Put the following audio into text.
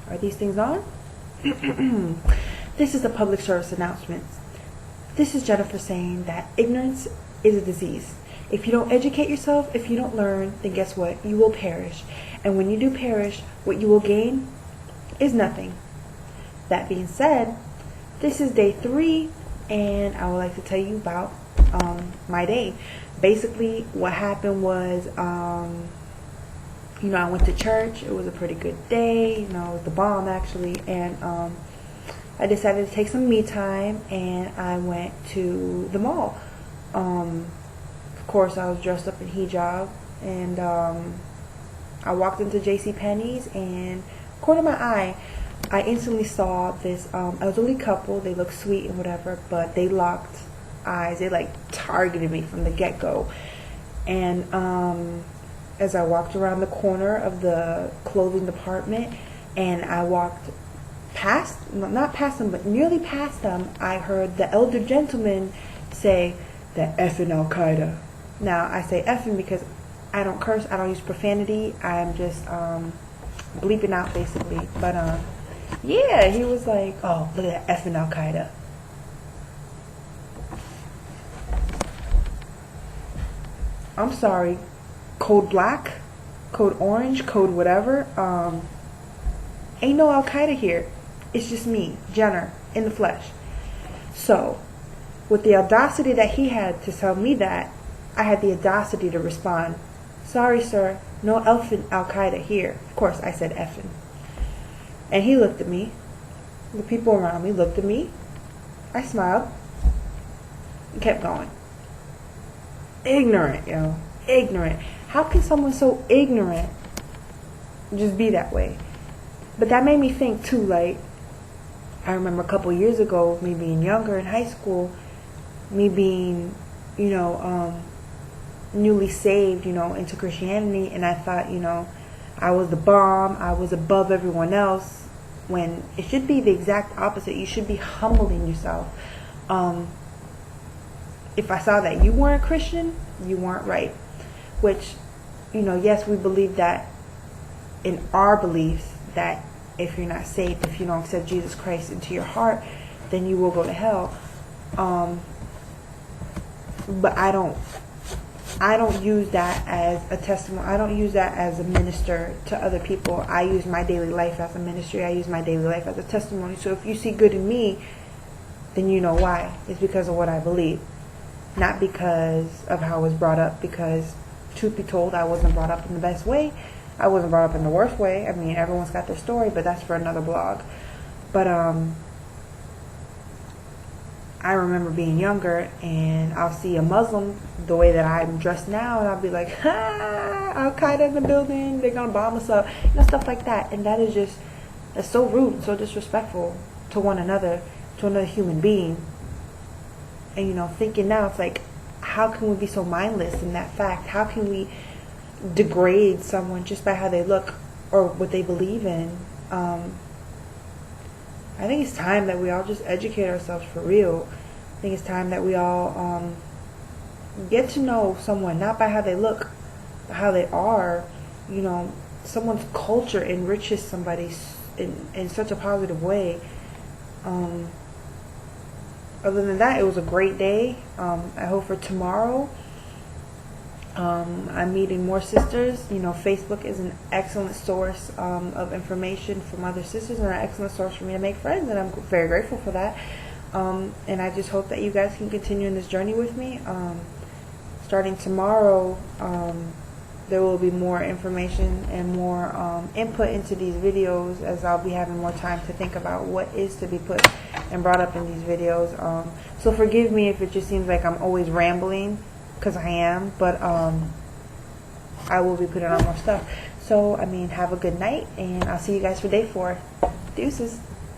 Are these things on? This is a public service announcement. This is Jennifer saying that ignorance is a disease. If you don't educate yourself, if you don't learn, then guess what? You will perish. And when you do perish, what you will gain is nothing. That being said, this is day 3, and I would like to tell you about my day. Basically, what happened was, I went to church. It was a pretty good day. It was the bomb, actually. And I decided to take some me time, and I went to the mall. Of course, I was dressed up in hijab, and I walked into JCPenney's, and corner of my eye, I instantly saw this elderly couple. They looked sweet and whatever, but they locked eyes. They like targeted me from the get-go. And as I walked around the corner of the clothing department, and I walked past, not past them, but nearly past them, I heard the elder gentleman say that effing Al-Qaeda. Now, I say effing because I don't curse, I don't use profanity, I'm just bleeping out basically. But yeah, he was like, oh, look at that effing Al-Qaeda. I'm sorry, code black, code orange, code whatever, ain't no Al-Qaeda here. It's just me, Jenner, in the flesh. So, with the audacity that he had to tell me that, I had the audacity to respond, sorry sir, no effing Al-Qaeda here. Of course, I said effing. And he looked at me. The people around me looked at me. I smiled and kept going. Ignorant, yo. Ignorant. How can someone so ignorant just be that way? But that made me think too, like, I remember a couple years ago, me being younger in high school, me being, newly saved, into Christianity, and I thought, I was the bomb, I was above everyone else, when it should be the exact opposite. You should be humbling yourself. If I saw that you weren't a Christian, you weren't right. Which, yes, we believe that in our beliefs, that if you're not saved, if you don't accept Jesus Christ into your heart, then you will go to hell. But I don't use that as a testimony. I don't use that as a minister to other people. I use my daily life as a ministry. I use my daily life as a testimony. So if you see good in me, then you know why. It's because of what I believe. Not because of how I was brought up, because truth be told, I wasn't brought up in the best way. I wasn't brought up in the worst way. I mean, everyone's got their story, but that's for another blog. But I remember being younger, and I'll see a Muslim the way that I'm dressed now, and I'll be like, ha, Al-Qaeda in the building, they're going to bomb us up, stuff like that. And that's so rude and so disrespectful to one another, to another human being. And, thinking now, it's like, how can we be so mindless in that fact? How can we degrade someone just by how they look or what they believe in? I think it's time that we all just educate ourselves for real. I think it's time that we all get to know someone, not by how they look, but how they are. Someone's culture enriches somebody in such a positive way. Other than that, it was a great day. I hope for tomorrow, I'm meeting more sisters. Facebook is an excellent source of information from other sisters, and an excellent source for me to make friends, and I'm very grateful for that. And I just hope that you guys can continue in this journey with me. Starting tomorrow, there will be more information and more input into these videos, as I'll be having more time to think about what is to be put and brought up in these videos. So forgive me if it just seems like I'm always rambling, because I am, but I will be putting on more stuff. So, have a good night, and I'll see you guys for day 4. Deuces.